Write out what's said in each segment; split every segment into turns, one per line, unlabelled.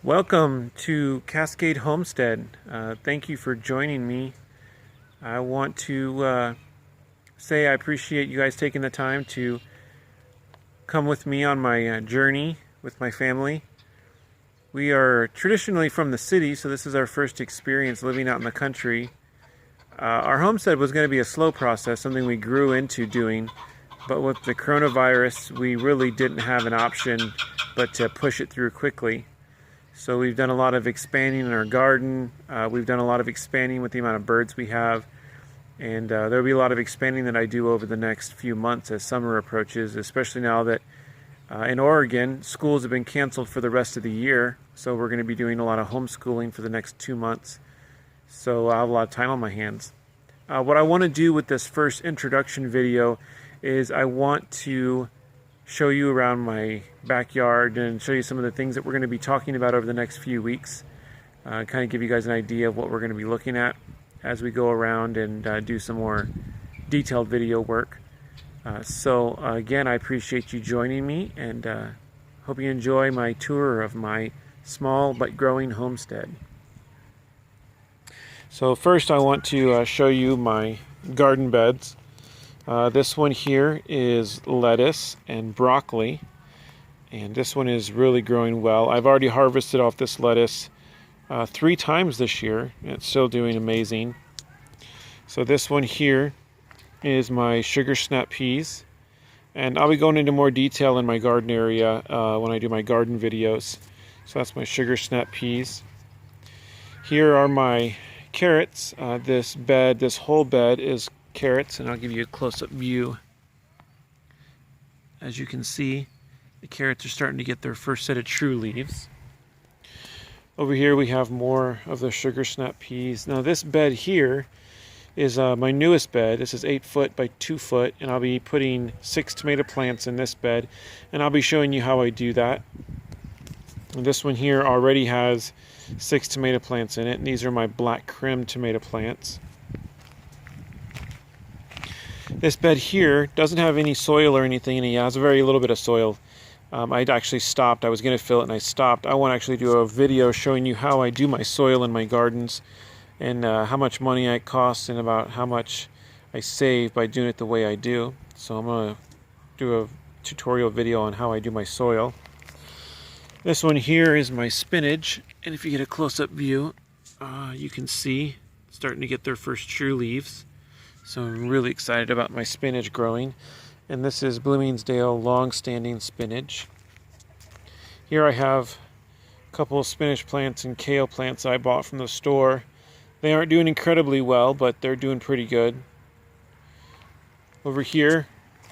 Welcome to Cascade Homestead. Thank you for joining me. I want to say I appreciate you guys taking the time to come with me on my journey with my family. We are traditionally from the city, so this is our first experience living out in the country. Our homestead was going to be a slow process, something we grew into doing, but with the coronavirus, we really didn't have an option but to push it through quickly. So we've done a lot of expanding in our garden. We've done a lot of expanding with the amount of birds we have. And there'll be a lot of expanding that I do over the next few months as summer approaches, especially now that in Oregon, schools have been canceled for the rest of the year. So we're going to be doing a lot of homeschooling for the next 2 months. So I have a lot of time on my hands. What I want to do with this first introduction video is I want to show you around my backyard and show you some of the things that we're going to be talking about over the next few weeks. Kind of give you guys an idea of what we're going to be looking at as we go around and do some more detailed video work. So again, I appreciate you joining me and hope you enjoy my tour of my small but growing homestead. So first I want to show you my garden beds. This one here is lettuce and broccoli, and this one is really growing well. I've already harvested off this lettuce 3 times this year, and it's still doing amazing. So this one here is my sugar snap peas, and I'll be going into more detail in my garden area when I do my garden videos. So that's my sugar snap peas. Here are my carrots. This whole bed is carrots, and I'll give you a close-up view. As you can see, the carrots are starting to get their first set of true leaves. Over here we have more of the sugar snap peas. Now this bed here is my newest bed. This is 8 foot by 2 foot, and I'll be putting 6 tomato plants in this bed, and I'll be showing you how I do that. And this one here already has 6 tomato plants in it, and these are my black Krim tomato plants. This bed here doesn't have any soil or anything in it. It has a very little bit of soil. I'd actually stopped. I was going to fill it and I stopped. I want to actually do a video showing you how I do my soil in my gardens and how much money it costs and about how much I save by doing it the way I do. So I'm going to do a tutorial video on how I do my soil. This one here is my spinach, and if you get a close-up view, you can see it's starting to get their first true leaves. So I'm really excited about my spinach growing. And this is Bloomingdale long-standing spinach. Here I have a couple of spinach plants and kale plants I bought from the store. They aren't doing incredibly well, but they're doing pretty good. Over here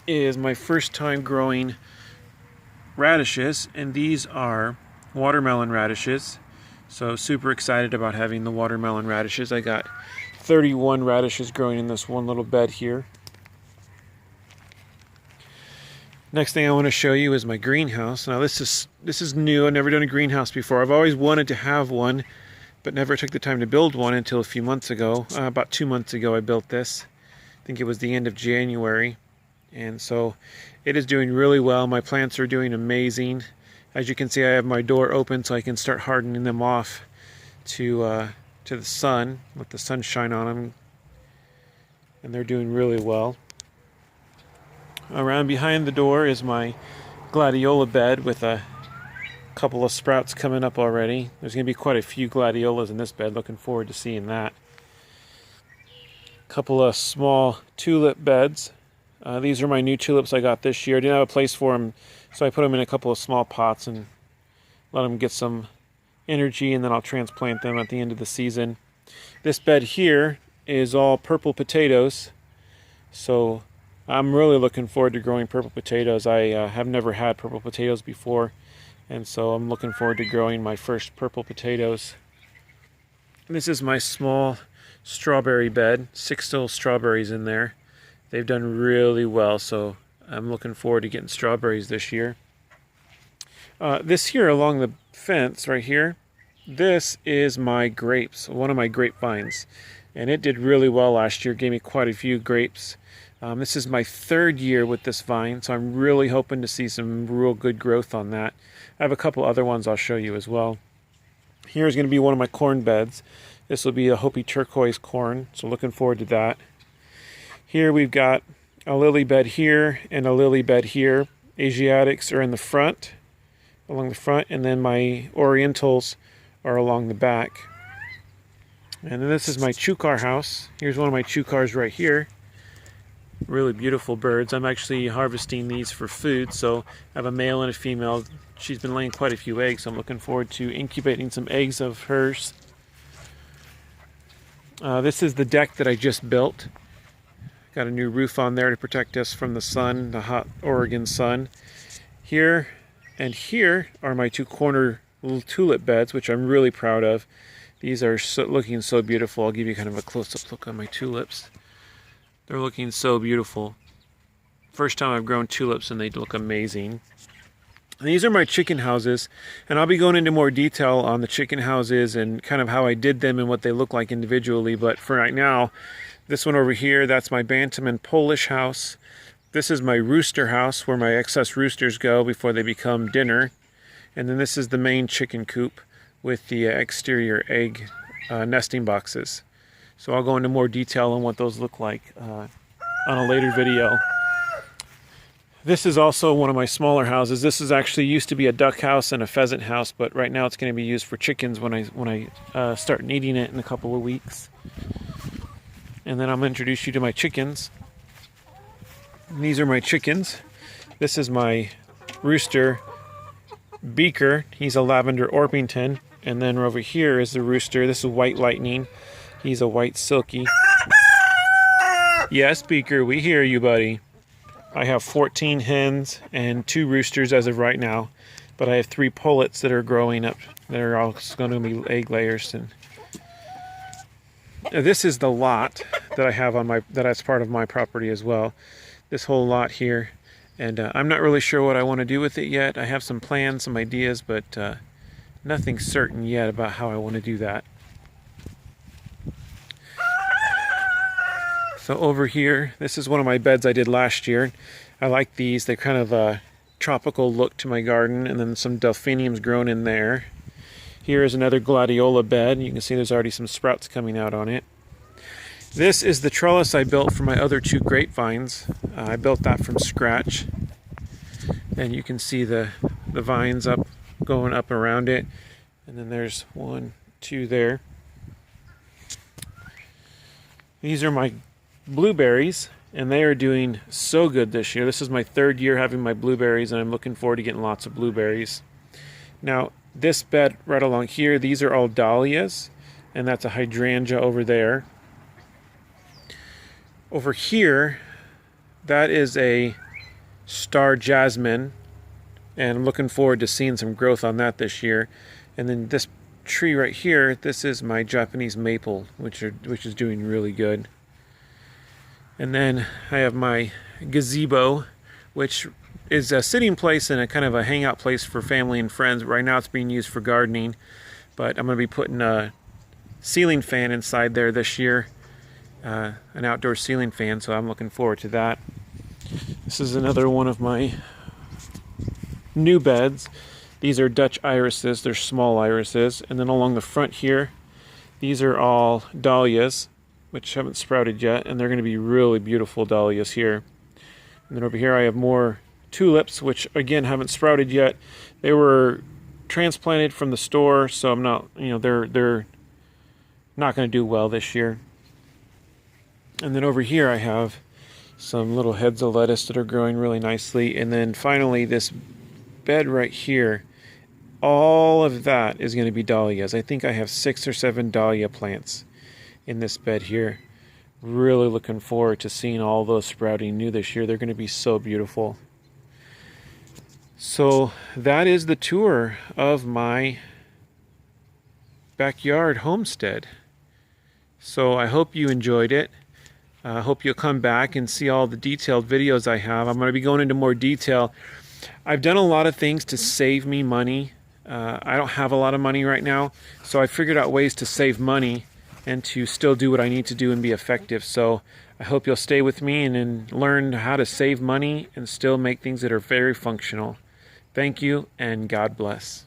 is my first time growing radishes, and these are watermelon radishes. So super excited about having the watermelon radishes. I got 31 radishes growing in this one little bed here. Next thing I want to show you is my greenhouse. Now this is new. I've never done a greenhouse before. I've always wanted to have one, but never took the time to build one until a few months ago. About 2 months ago I built this. I think it was the end of January. And so it is doing really well. My plants are doing amazing. As you can see, I have my door open so I can start hardening them off to the sun, let the sunshine on them, and they're doing really well. Around behind the door is my gladiola bed with a couple of sprouts coming up already. There's going to be quite a few gladiolas in this bed. Looking forward to seeing that. A couple of small tulip beds. These are my new tulips I got this year. I didn't have a place for them, so I put them in a couple of small pots and let them get some energy, and then I'll transplant them at the end of the season. This bed here is all purple potatoes, so I'm really looking forward to growing purple potatoes. I have never had purple potatoes before, and so I'm looking forward to growing my first purple potatoes. This is my small strawberry bed, 6 still strawberries in there. They've done really well, so I'm looking forward to getting strawberries this year. This here along the fence right here, this is my grapes, one of my grapevines, and it did really well last year, gave me quite a few grapes. This is my 3rd year with this vine, so I'm really hoping to see some real good growth on that. I have a couple other ones I'll show you as well. Here's going to be one of my corn beds. This will be a Hopi turquoise corn, so looking forward to that. Here we've got a lily bed here and a lily bed here. Asiatics are in the front, along the front, and then my Orientals are along the back. And then this is my chukar house. Here's one of my chukars right here. Really beautiful birds. I'm actually harvesting these for food, so I have a male and a female. She's been laying quite a few eggs, so I'm looking forward to incubating some eggs of hers. This is the deck that I just built. Got a new roof on there to protect us from the sun, the hot Oregon sun. Here and here are my two corner little tulip beds, which I'm really proud of. These are looking so beautiful. I'll give you kind of a close-up look on my tulips. They're looking so beautiful. First time I've grown tulips and they look amazing. And these are my chicken houses, and I'll be going into more detail on the chicken houses and kind of how I did them and what they look like individually. But for right now, this one over here, that's my Bantam and Polish house. This is my rooster house where my excess roosters go before they become dinner. And then this is the main chicken coop with the exterior egg nesting boxes. So I'll go into more detail on what those look like on a later video. This is also one of my smaller houses. This is actually used to be a duck house and a pheasant house, but right now it's going to be used for chickens when I start needing it in a couple of weeks. And then I'm going to introduce you to my chickens. And these are my chickens. This is my rooster, Beaker. He's a lavender Orpington. And then over here is the rooster. This is White Lightning. He's a white silky. Yes, Beaker, we hear you, buddy. I have 14 hens and 2 roosters as of right now, but I have 3 pullets that are growing up. They're all going to be egg layers. And this is the lot that I have on that's part of my property as well. This whole lot here, and I'm not really sure what I want to do with it yet. I have some plans, some ideas, but nothing certain yet about how I want to do that. So over here, this is one of my beds I did last year. I like these. They're kind of a tropical look to my garden, and then some delphiniums grown in there. Here is another gladiola bed. You can see there's already some sprouts coming out on it. This is the trellis I built for my other 2 grapevines. I built that from scratch. And you can see the vines going up around it. And then there's 1, 2 there. These are my blueberries, and they are doing so good this year. This is my 3rd year having my blueberries, and I'm looking forward to getting lots of blueberries. Now, this bed right along here, these are all dahlias, and that's a hydrangea over there. Over here, that is a star jasmine, and I'm looking forward to seeing some growth on that this year. And then this tree right here, this is my Japanese maple, which is doing really good. And then I have my gazebo, which is a sitting place and a kind of a hangout place for family and friends. Right now it's being used for gardening, but I'm going to be putting a ceiling fan inside there this year, an outdoor ceiling fan, so I'm looking forward to that. This is another one of my new beds. These are Dutch irises. They're small irises. And then along the front here, these are all dahlias, which haven't sprouted yet, and they're going to be really beautiful dahlias here. And then over here I have more tulips, which again haven't sprouted yet. They were transplanted from the store, so I'm not, they're not going to do well this year. And then over here I have some little heads of lettuce that are growing really nicely. And then finally this bed right here, all of that is going to be dahlias. I think I have 6 or 7 dahlia plants in this bed here. Really looking forward to seeing all those sprouting new this year. They're going to be so beautiful. So that is the tour of my backyard homestead. So I hope you enjoyed it. I hope you'll come back and see all the detailed videos I have. I'm going to be going into more detail. I've done a lot of things to save me money. I don't have a lot of money right now, so I figured out ways to save money and to still do what I need to do and be effective. So I hope you'll stay with me and learn how to save money and still make things that are very functional. Thank you, and God bless.